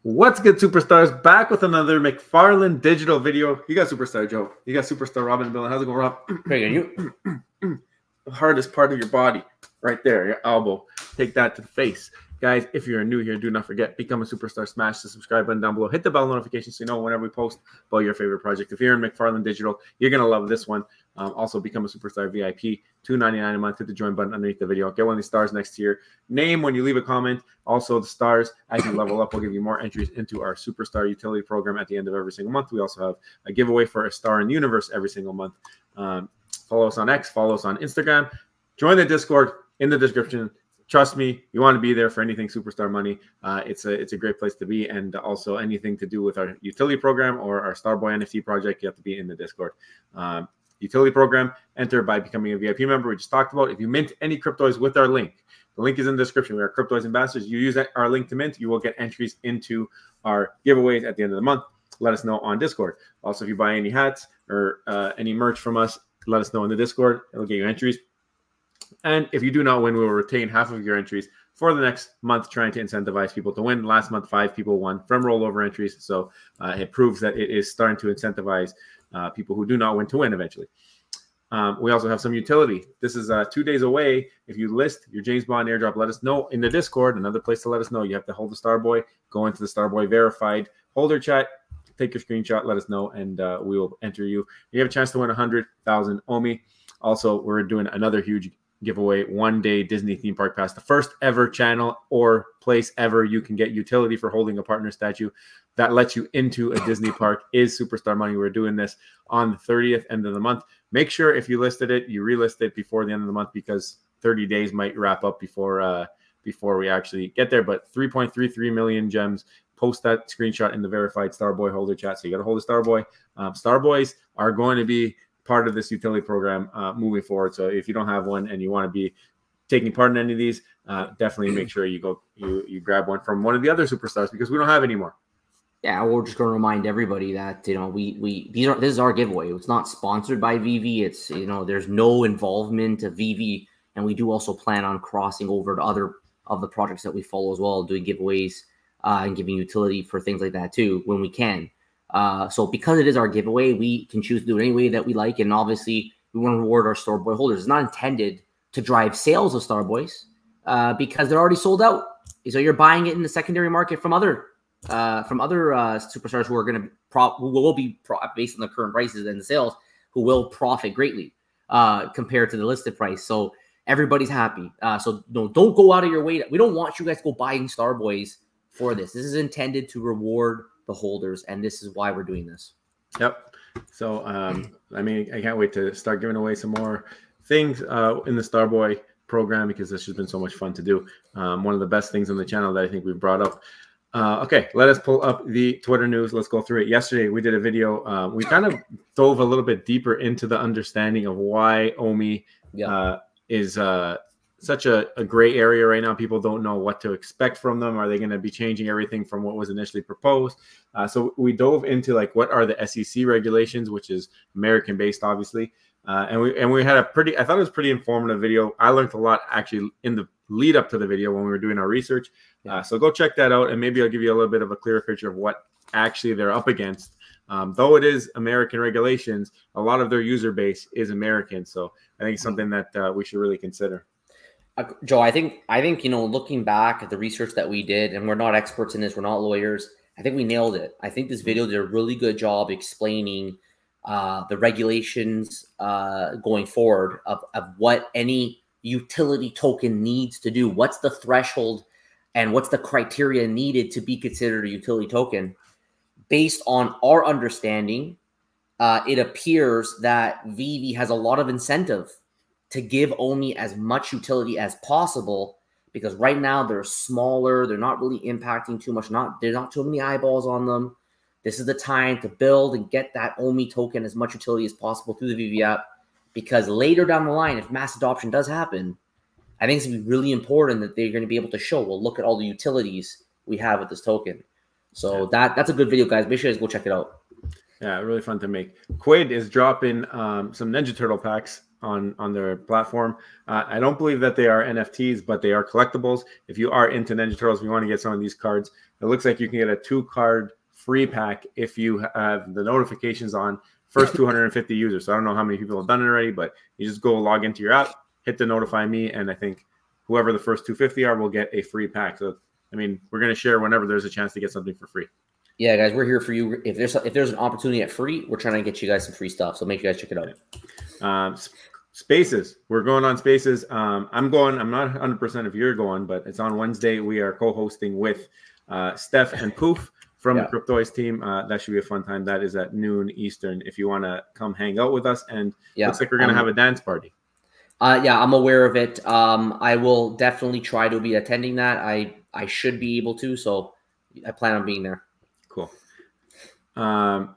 What's good, superstars? Back with another Mcfarlane Digital video. You got Superstar Joe. You got Superstar Robin and Bill. How's it going, Rob? Great, you? The hardest part of your body, right there, your elbow. Take that to the face. Guys, if you're new here, do not forget, become a superstar. Smash the subscribe button down below. Hit the bell notification so you know whenever we post about your favorite project. If you're in Mcfarlane Digital, you're going to love this one. Also, become a superstar VIP. $2.99 a month. Hit the join button underneath the video. Get one of these stars next to your name when you leave a comment. Also, the stars, as you level up, will give you more entries into our superstar utility program at the end of every single month. We also have a giveaway for a star in the universe every single month. Follow us on X. Follow us on Instagram. Join the Discord in the description. Trust me, you want to be there for anything Superstar Money. It's a great place to be, and also anything to do with our utility program or our Starboy NFT project, you have to be in the Discord. Utility program, enter by becoming a VIP member. We just talked about. If you mint any cryptos with our link, the link is in the description. We are Cryptoids Ambassadors. You use our link to mint, you will get entries into our giveaways at the end of the month. Let us know on Discord. Also, if you buy any hats or any merch from us, let us know in the Discord. It'll get you entries. And if you do not win, we will retain half of your entries for the next month, trying to incentivize people to win. Last month, 5 people won from rollover entries. So it proves that it is starting to incentivize people who do not win to win eventually. We also have some utility. This is 2 days away. If you list your James Bond airdrop, let us know in the Discord. Another place to let us know. You have to hold the Starboy. Go into the Starboy verified holder chat. Take your screenshot. Let us know, and we will enter you. You have a chance to win 100,000 OMI. Also, we're doing another huge giveaway, 1-day Disney theme park pass, the first ever channel or place ever you can get utility for holding a partner statue that lets you into a Disney park is Superstar Money. We're doing this on the 30th, end of the month. Make sure if you listed it, you relist it before the end of the month, because 30 days might wrap up before we actually get there. But 3.33 million gems. Post that screenshot in the verified Starboy holder chat. So you got to hold a Starboy. Starboys are going to be part of this utility program moving forward. So if you don't have one and you want to be taking part in any of these, definitely make sure you grab one from one of the other superstars, because we don't have any more. Yeah, we're just going to remind everybody that this is our giveaway. It's not sponsored by VV. It's there's no involvement of VV, and we do also plan on crossing over to other of the projects that we follow as well, doing giveaways and giving utility for things like that too when we can. So because it is our giveaway, we can choose to do it any way that we like. And obviously, we want to reward our Starboy holders. It's not intended to drive sales of Starboys because they're already sold out. So you're buying it in the secondary market from other superstars who are going to who will be based on the current prices and the sales, who will profit greatly compared to the listed price. So everybody's happy. So don't go out of your way. We don't want you guys to go buying Starboys for this. This is intended to reward the holders, and this is why we're doing this. Yep. So I mean, I can't wait to start giving away some more things in the Starboy program, because this has been so much fun to do. One of the best things on the channel that I think we've brought up. Okay, let us pull up the Twitter news. Let's go through it. Yesterday we did a video. We kind of dove a little bit deeper into the understanding of why OMI is such a gray area right now. People don't know what to expect from them. Are they going to be changing everything from what was initially proposed? So we dove into like, what are the SEC regulations, which is American based, obviously. And we had I thought it was pretty informative video. I learned a lot actually in the lead up to the video when we were doing our research. So go check that out, and maybe I'll give you a little bit of a clearer picture of what actually they're up against. Though it is American regulations, a lot of their user base is American. So I think it's something that we should really consider. Joe, I think looking back at the research that we did, and we're not experts in this, we're not lawyers, I think we nailed it. I think this video did a really good job explaining the regulations going forward of what any utility token needs to do. What's the threshold and what's the criteria needed to be considered a utility token? Based on our understanding, it appears that VV has a lot of incentive to give OMI as much utility as possible, because right now they're smaller, they're not really impacting too much, there's not too many eyeballs on them. This is the time to build and get that OMI token as much utility as possible through the VV app, because later down the line, if mass adoption does happen, I think it's going to be really important that they're going to be able to show, well, look at all the utilities we have with this token. So that's a good video, guys. Make sure you guys go check it out. Yeah, really fun to make. Quid is dropping some Ninja Turtle packs. on their platform. I don't believe that they are NFTs, but they are collectibles. If you are into Ninja Turtles, if you want to get some of these cards, it looks like you can get a 2-card free pack if you have the notifications on first 250 users. So I don't know how many people have done it already, but you just go log into your app, hit the notify me, and I think whoever the first 250 are will get a free pack. So I mean, we're going to share whenever there's a chance to get something for free. Yeah, guys, we're here for you. If there's an opportunity at free, we're trying to get you guys some free stuff. So make sure you guys check it out. Spaces. We're going on Spaces. I'm going. I'm not 100% if you're going, but it's on Wednesday. We are co-hosting with Steph and Poof from the Cryptoids team. That should be a fun time. That is at noon Eastern. If you want to come hang out with us, and looks like we're going to have a dance party. Yeah, I'm aware of it. I will definitely try to be attending that. I should be able to, so I plan on being there. Cool.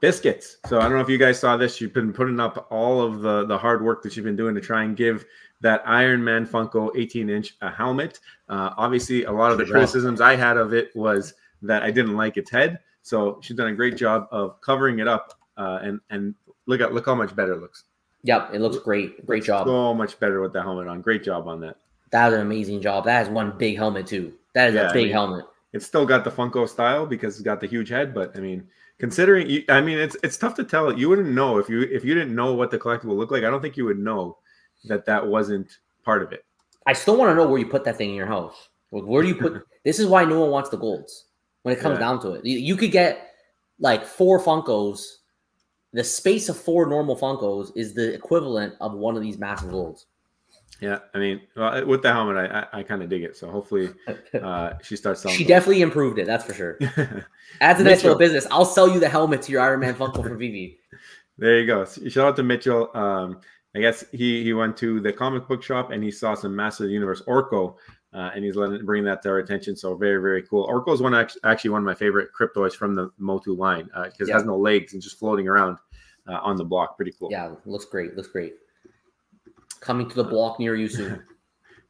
Biscuits. So I don't know if you guys saw this. You've been putting up all of the hard work that you've been doing to try and give that Iron Man Funko 18-inch a helmet. Obviously, a lot of the criticisms I had of it was that I didn't like its head. So she's done a great job of covering it up. And look how much better it looks. Yep, it looks great. Great job. So much better with the helmet on. Great job on that. That was an amazing job. That is one big helmet too. That is a big helmet. It's still got the Funko style because it's got the huge head, but I mean, considering, I mean, it's tough to tell. You wouldn't know if you didn't know what the collectible looked like. I don't think you would know that wasn't part of it. I still want to know where you put that thing in your house. Where do you put? This is why no one wants the golds when it comes down to it. You could get like 4 Funkos. The space of 4 normal Funkos is the equivalent of one of these massive golds. Yeah, I mean, well, with the helmet, I kind of dig it. So hopefully she starts selling. She definitely improved it, that's for sure. Adds a nice little business. I'll sell you the helmet to your Iron Man Funko for Vivi. There you go. Shout out to Mitchell. I guess he went to the comic book shop and he saw some Master of the Universe Orco, and he's bring that to our attention. So very, very cool. Orco is actually one of my favorite cryptoids from the Motu line because it has no legs and just floating around on the block. Pretty cool. Yeah, looks great. Looks great. Coming to the block near you soon.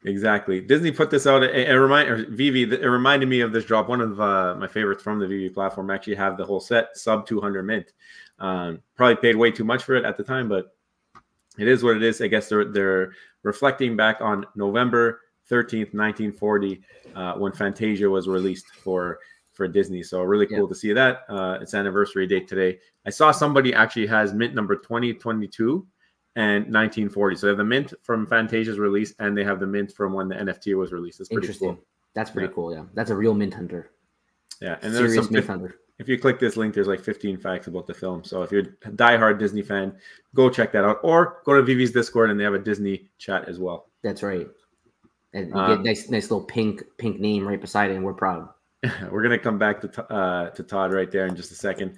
Exactly. Disney put this out. It reminded me of this drop. One of my favorites from the Vivi platform actually have the whole set sub 200 mint. Probably paid way too much for it at the time, but it is what it is. I guess they're reflecting back on November 13th, 1940, when Fantasia was released for Disney. So really cool to see that. It's anniversary date today. I saw somebody actually has mint number 2022. And 1940. So they have the mint from Fantasia's release, and they have the mint from when the NFT was released. That's pretty cool. That's pretty cool. Yeah, that's a real mint hunter. Yeah, and there's some mint hunter. If you click this link, there's like 15 facts about the film. So if you're a diehard Disney fan, go check that out, or go to Vivi's Discord, and they have a Disney chat as well. That's right. And you get nice little pink name right beside it, and we're proud. We're going to come back to Todd right there in just a second.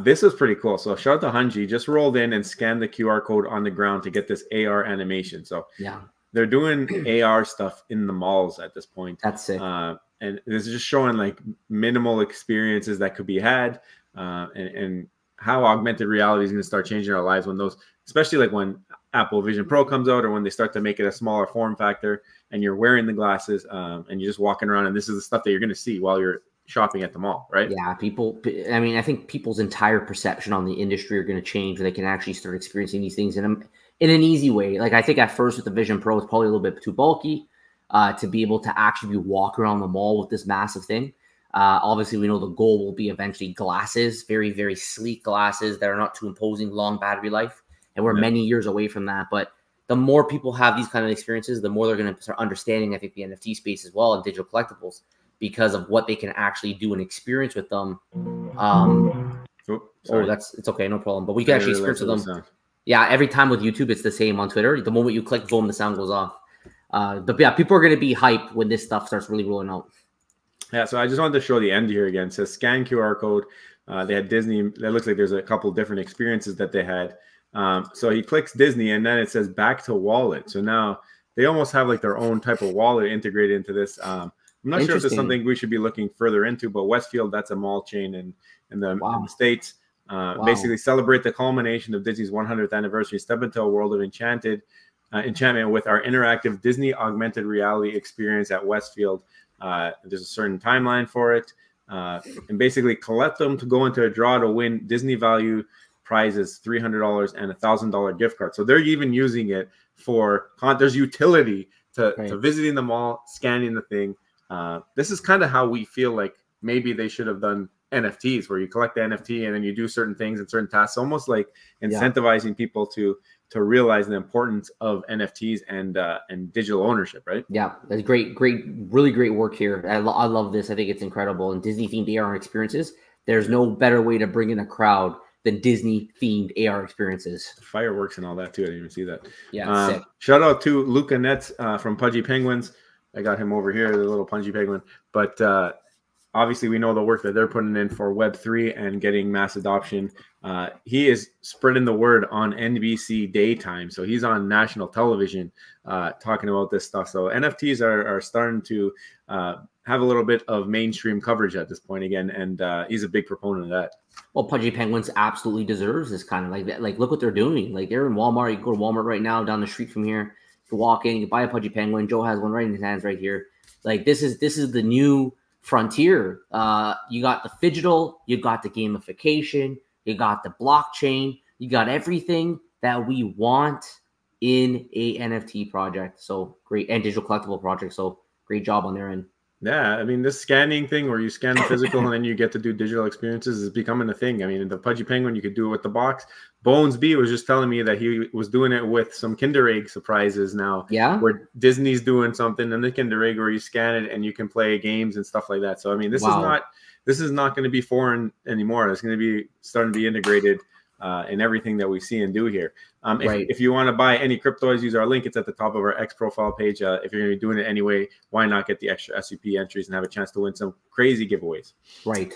This is pretty cool. So shout out to Hunji. Just rolled in and scanned the QR code on the ground to get this AR animation. So yeah, they're doing AR stuff in the malls at this point. That's sick. And this is just showing like minimal experiences that could be had and how augmented reality is going to start changing our lives when those, especially like when Apple Vision Pro comes out or when they start to make it a smaller form factor and you're wearing the glasses and you're just walking around and this is the stuff that you're going to see while you're shopping at the mall, right? Yeah, I mean, I think people's entire perception on the industry are going to change when they can actually start experiencing these things in an easy way. Like I think at first with the Vision Pro, it's probably a little bit too bulky to be able to actually walk around the mall with this massive thing. Obviously, we know the goal will be eventually glasses, very, very sleek glasses that are not too imposing, long battery life. And we're many years away from that. But the more people have these kind of experiences, the more they're going to start understanding, I think, the NFT space as well and digital collectibles because of what they can actually do and experience with them. It's okay, no problem. But we can actually experience with them. Yeah, every time with YouTube, it's the same. On Twitter, the moment you click, boom, the sound goes off. But yeah, people are going to be hyped when this stuff starts really rolling out. Yeah, so I just wanted to show the end here again. It says scan QR code. They had Disney. It looks like there's a couple different experiences that they had. So he clicks Disney and then it says back to wallet. So now they almost have like their own type of wallet integrated into this. I'm not sure if there's something we should be looking further into, but Westfield, that's a mall chain in the States. Basically celebrate the culmination of Disney's 100th anniversary. Step into a world of enchantment with our interactive Disney augmented reality experience at Westfield. There's a certain timeline for it. And basically collect them to go into a draw to win Disney value prizes, $300 and $1,000 gift card. So they're even using it there's utility to Right. visiting the mall, scanning the thing. This is kind of how we feel like maybe they should have done NFTs, where you collect the NFT and then you do certain things and certain tasks, almost like incentivizing people to realize the importance of NFTs and digital ownership, right? Yeah, that's great, really great work here. I love this. I think it's incredible. And Disney themed AR experiences, there's no better way to bring in a crowd than Disney themed AR experiences. Fireworks and all that too. I didn't even see that. Yeah, sick. Shout out to Luca Netz from Pudgy Penguins. I got him over here, the little Pudgy Penguin. But obviously, we know the work that they're putting in for Web3 and getting mass adoption. He is spreading the word on NBC daytime. So he's on national television talking about this stuff. So NFTs are starting to have a little bit of mainstream coverage at this point again. And he's a big proponent of that. Well, Pudgy Penguins absolutely deserves this kind of like that. Like, look what they're doing. Like, they're in Walmart. You can go to Walmart right now down the street from here. You can walk in, you can buy a Pudgy Penguin. Joe has one right in his hands right here. Like, this is the new frontier. You got the phygital, you got the gamification, you got the blockchain, you got everything that we want in a NFT project. So great, and digital collectible project. So great job on their end. Yeah, I mean, this scanning thing where you scan the physical and then you get to do digital experiences is becoming a thing. I mean, in the Pudgy Penguin, you could do it with the box. Bones B was just telling me that he was doing it with some Kinder Egg surprises now. Yeah. Where Disney's doing something in the Kinder Egg where you scan it and you can play games and stuff like that. So, I mean, this is not going to be foreign anymore. It's going to be starting to be integrated in everything that we see and do here. If you want to buy any cryptos, use our link. It's at the top of our X profile page. If you're going to be doing it anyway, why not get the extra SUP entries and have a chance to win some crazy giveaways? Right.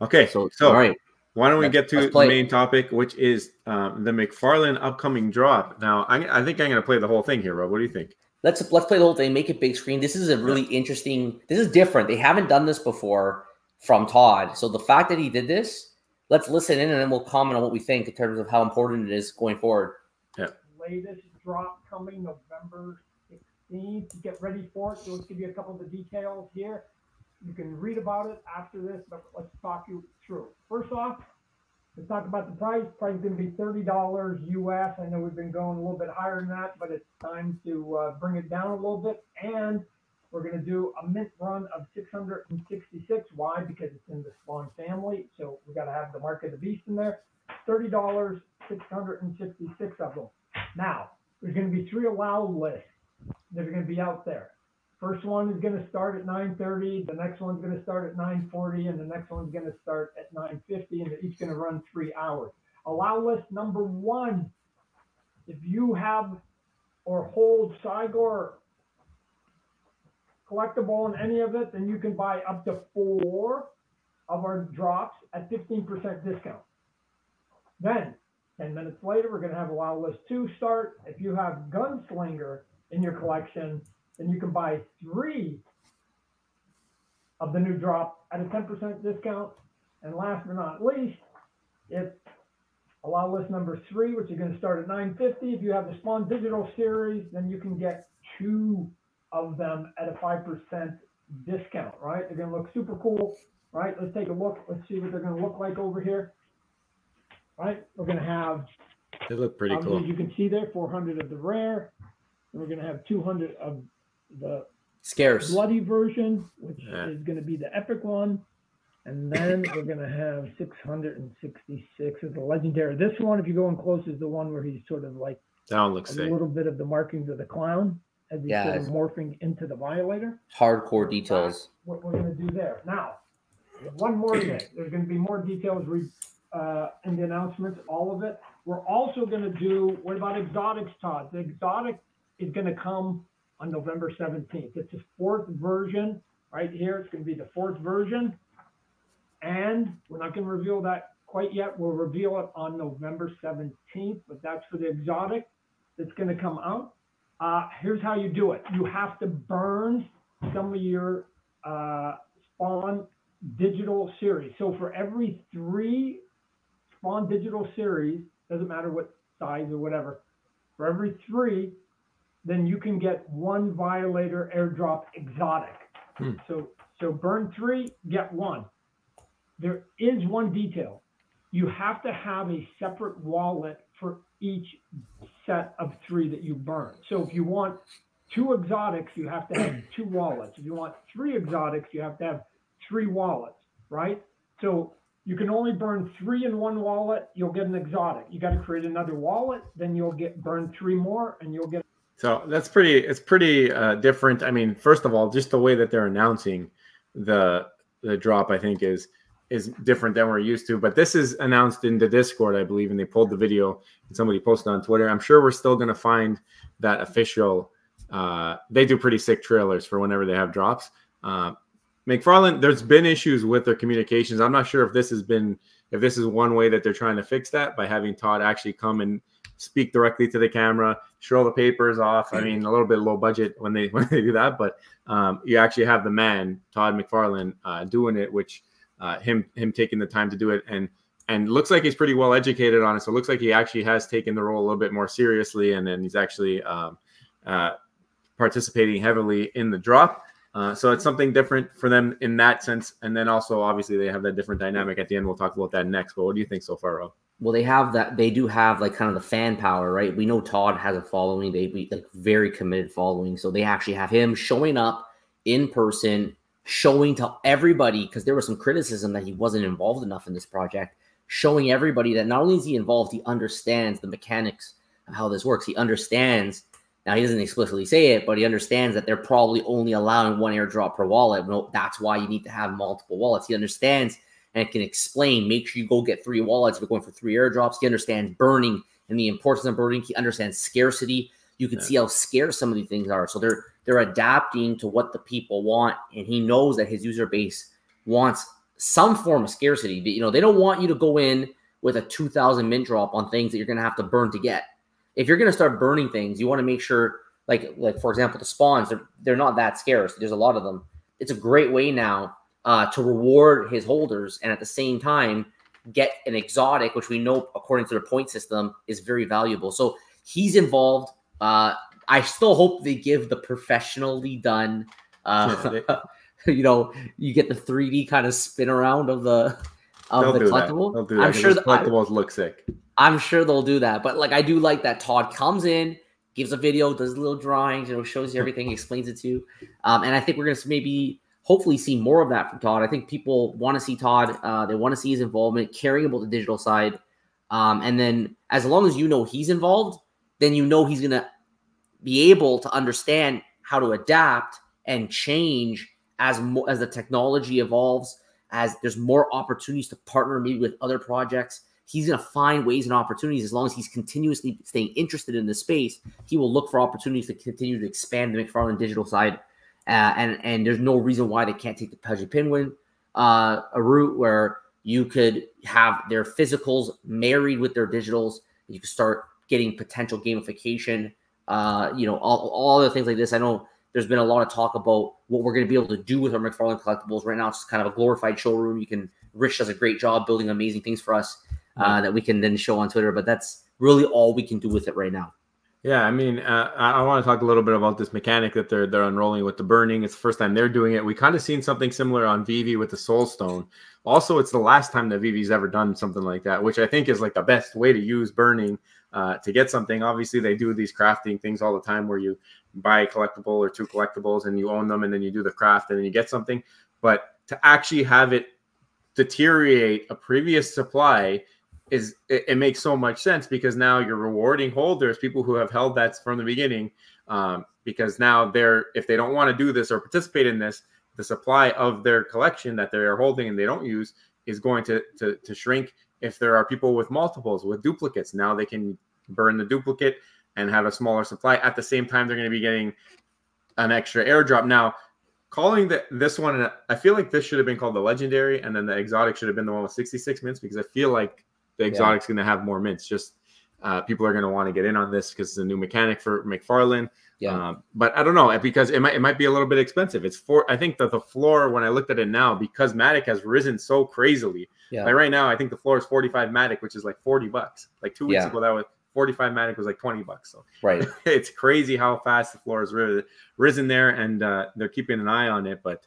Okay, so all right. Why don't we get to the main topic, which is the Mcfarlane upcoming drop. Now, I think I'm going to play the whole thing here, Rob. What do you think? Let's play the whole thing. Make it big screen. This is a really interesting. This is different. They haven't done this before from Todd. So the fact that he did this, let's listen in and then we'll comment on what we think in terms of how important it is going forward. Yeah. Latest drop coming November 16th. Get ready for it. So let's give you a couple of the details here. You can read about it after this, but let's talk you through. First off, let's talk about the price. Price is going to be $30 US. I know we've been going a little bit higher than that, but it's time to bring it down a little bit. And we're going to do a mint run of 666. Why? Because it's in the Spawn family. So we got to have the Mark of the Beast in there. $30, 666 of them. Now, there's going to be 3 allowed lists that are going to be out there. First one is going to start at 9:30. The next one's going to start at 9:40, and the next one's going to start at 9:50, and they're each going to run 3 hours. Allow list number 1. If you have or hold Cygor collectible in any of it, then you can buy up to 4 of our drops at 15% discount. Then, 10 minutes later, we're going to have allow list 2 start. If you have Gunslinger in your collection, then you can buy 3 of the new drop at a 10% discount. And last but not least, if allow list number 3, which is going to start at $9.50, if you have the Spawn Digital series, then you can get 2 of them at a 5% discount, right? They're going to look super cool, right? Let's take a look. Let's see what they're going to look like over here, right? We're going to have, they look pretty cool. As you can see there, 400 of the rare. And we're going to have 200 of the scarce bloody version, which is going to be the epic one. And then we're going to have 666 of the legendary. This one, if you go in close, is the one where he's sort of like that one looks a little bit of the markings of the clown as he's sort of morphing into the Violator. Hardcore details. What we're going to do there. Now, one more thing. There's going to be more details in the announcements, all of it. We're also going to do, what about exotics, Todd? The exotic is going to come on November 17th. It's the 4th version right here. It's going to be the 4th version. And we're not going to reveal that quite yet. We'll reveal it on November 17th, but that's for the exotic that's going to come out. Here's how you do it. You have to burn some of your Spawn Digital series. So for every 3 Spawn Digital series, doesn't matter what size or whatever, for every 3, then you can get 1 Violator airdrop exotic. So burn 3, get 1. There is one detail. You have to have a separate wallet for each set of 3 that you burn. So if you want 2 exotics, you have to have 2 wallets. If you want 3 exotics, you have to have 3 wallets, right? So you can only burn 3 in one wallet, you'll get an exotic. You got to create another wallet, then you'll burn 3 more, and you'll get. So it's pretty different. I mean, first of all, just the way that they're announcing the drop, I think is different than we're used to. But this is announced in the Discord, I believe, and they pulled the video and somebody posted on Twitter. I'm sure we're still going to find that official. They do pretty sick trailers for whenever they have drops. Mcfarlane, there's been issues with their communications. I'm not sure if this is one way that they're trying to fix that by having Todd actually come and speak directly to the camera, show the papers off. I mean, a little bit low budget when they do that, but you actually have the man, Todd Mcfarlane, doing it, which him taking the time to do it, and looks like he's pretty well educated on it. So it looks like he actually has taken the role a little bit more seriously, and then he's actually participating heavily in the drop. So it's something different for them in that sense. And then also, obviously, they have that different dynamic at the end. We'll talk about that next. But what do you think so far, Rob? Well, they do have like kind of the fan power, right? We know Todd has a following. They like very committed following. So they actually have him showing up in person, showing to everybody, because there was some criticism that he wasn't involved enough in this project, showing everybody that not only is he involved, he understands the mechanics of how this works. He understands. Now, he doesn't explicitly say it, but he understands that they're probably only allowing 1 airdrop per wallet. No, that's why you need to have multiple wallets. He understands and can explain, make sure you go get 3 wallets if you're going for 3 airdrops. He understands burning and the importance of burning. He understands scarcity. You can see how scarce some of these things are. So they're adapting to what the people want, and he knows that his user base wants some form of scarcity. You know, they don't want you to go in with a 2,000 mint drop on things that you're going to have to burn to get. If you're going to start burning things, you want to make sure, like for example, the spawns, they're not that scarce. There's a lot of them. It's a great way now to reward his holders and at the same time get an exotic, which we know according to their point system is very valuable. So he's involved. I still hope they give the professionally done, you know, you get the 3D kind of spin around of the collectible. They'll do that. I'm sure collectibles look sick. I'm sure they'll do that. But like, I do like that Todd comes in, gives a video, does little drawings, you know, shows you everything, explains it to you. And I think we're going to maybe hopefully see more of that from Todd. I think people want to see Todd. They want to see his involvement, caring about the digital side. And then as long as you know he's involved, then you know he's going to be able to understand how to adapt and change as the technology evolves, as there's more opportunities to partner maybe with other projects. He's going to find ways and opportunities. As long as he's continuously staying interested in this space, he will look for opportunities to continue to expand the Mcfarlane Digital side. And there's no reason why they can't take the Pudgy Penguin a route where you could have their physicals married with their digitals. You could start getting potential gamification, you know, all other things like this. I know there's been a lot of talk about what we're going to be able to do with our Mcfarlane collectibles. Right now, it's just kind of a glorified showroom. Rich does a great job building amazing things for us that we can then show on Twitter, but that's really all we can do with it right now. Yeah, I mean, I want to talk a little bit about this mechanic that they're unrolling with the burning. It's the first time they're doing it. We kind of seen something similar on Vivi with the Soul Stone. Also, it's the last time that Vivi's ever done something like that, which I think is like the best way to use burning to get something. Obviously, they do these crafting things all the time where you buy a collectible or 2 collectibles and you own them, and then you do the craft and then you get something. But to actually have it deteriorate a previous supply it makes so much sense, because now you're rewarding holders, people who have held that from the beginning, because now if they don't want to do this or participate in this, the supply of their collection that they're holding and they don't use is going to shrink. If there are people with multiples, with duplicates, now they can burn the duplicate and have a smaller supply. At the same time, they're going to be getting an extra airdrop. Now, calling this one, I feel like this should have been called the legendary, and then the exotic should have been the one with 66 mints, because I feel like the exotic's going to have more mints. Just people are going to want to get in on this because it's a new mechanic for Mcfarlane. Yeah. But I don't know, because it might be a little bit expensive. I think that the floor, when I looked at it now, because Matic has risen so crazily. Yeah. Like right now, I think the floor is 45 Matic, which is like $40. Like 2 weeks ago, that was 45 Matic was like $20. So right, it's crazy how fast the floor has risen there, and they're keeping an eye on it. But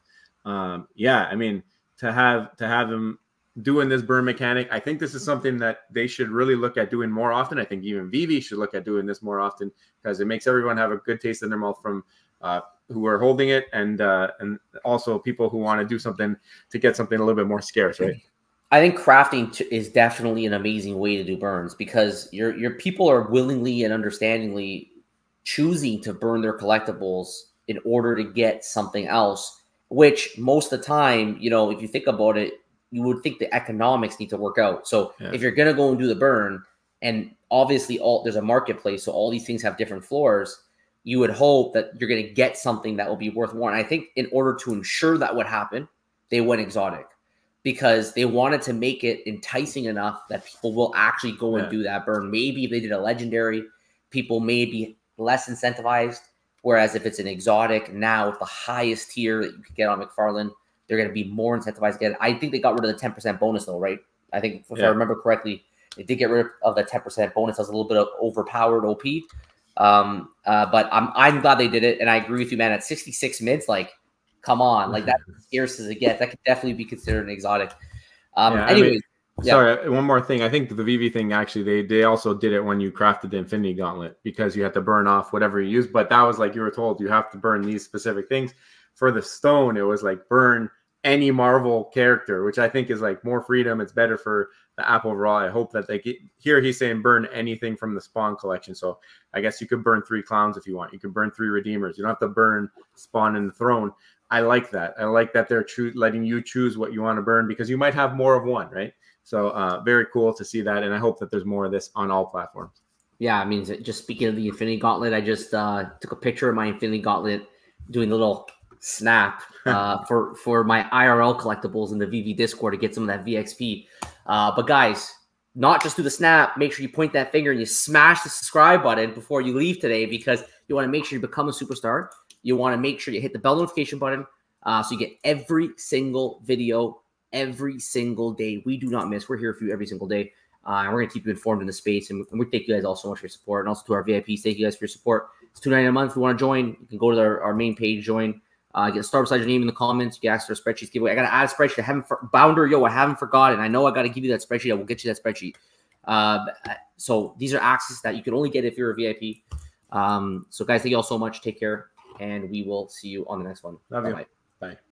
yeah, I mean, to have him doing this burn mechanic. I think this is something that they should really look at doing more often. I think even Vivi should look at doing this more often because it makes everyone have a good taste in their mouth from who are holding it and also people who want to do something to get something a little bit more scarce, right? I think crafting is definitely an amazing way to do burns because your people are willingly and understandingly choosing to burn their collectibles in order to get something else, which most of the time, you know, if you think about it, you would think the economics need to work out. So if you're going to go and do the burn, and obviously there's a marketplace, so all these things have different floors, you would hope that you're going to get something that will be worth more. And I think in order to ensure that would happen, they went exotic because they wanted to make it enticing enough that people will actually go and do that burn. Maybe if they did a legendary, people may be less incentivized. Whereas if it's an exotic now with the highest tier that you could get on Mcfarlane, they're going to be more incentivized to get it. I think they got rid of the 10% bonus though, right? I think if I remember correctly, they did get rid of the 10% bonus. That was a little bit of overpowered OP. But I'm glad they did it. And I agree with you, man. At 66 mids, like, come on. Like, that's as scarce as it gets. That could definitely be considered an exotic. Anyways. Sorry, one more thing. I think the VV thing, actually, they also did it when you crafted the Infinity Gauntlet because you had to burn off whatever you use. But that was like you were told you have to burn these specific things. For the stone, it was like burn any Marvel character, which I think is like more freedom. It's better for the app overall. I hope that they get here. He's saying burn anything from the Spawn collection. So I guess you could burn 3 clowns if you want. You can burn 3 Redeemers. You don't have to burn Spawn and the Throne. I like that. I like that they're letting you choose what you want to burn because you might have more of one, right? So very cool to see that, and I hope that there's more of this on all platforms. Yeah, I mean, just speaking of the Infinity Gauntlet, I just took a picture of my Infinity Gauntlet doing the little snap for my IRL collectibles in the VV Discord to get some of that VXP. But guys, not just do the snap. Make sure you point that finger and you smash the subscribe button before you leave today because you want to make sure you become a superstar. You want to make sure you hit the bell notification button so you get every single video every single day. We do not miss. We're here for you every single day. And we're going to keep you informed in the space. And we thank you guys all so much for your support. And also to our VIPs, thank you guys for your support. It's $2.99 a month. If you want to join, you can go to our main page, join. Get a star beside your name in the comments. You can ask for a spreadsheet giveaway. I got to add a spreadsheet. Bounder, I haven't forgotten. I know I got to give you that spreadsheet. I will get you that spreadsheet. So these are access that you can only get if you're a VIP. So guys, thank you all so much. Take care. And we will see you on the next one. Love you. Bye.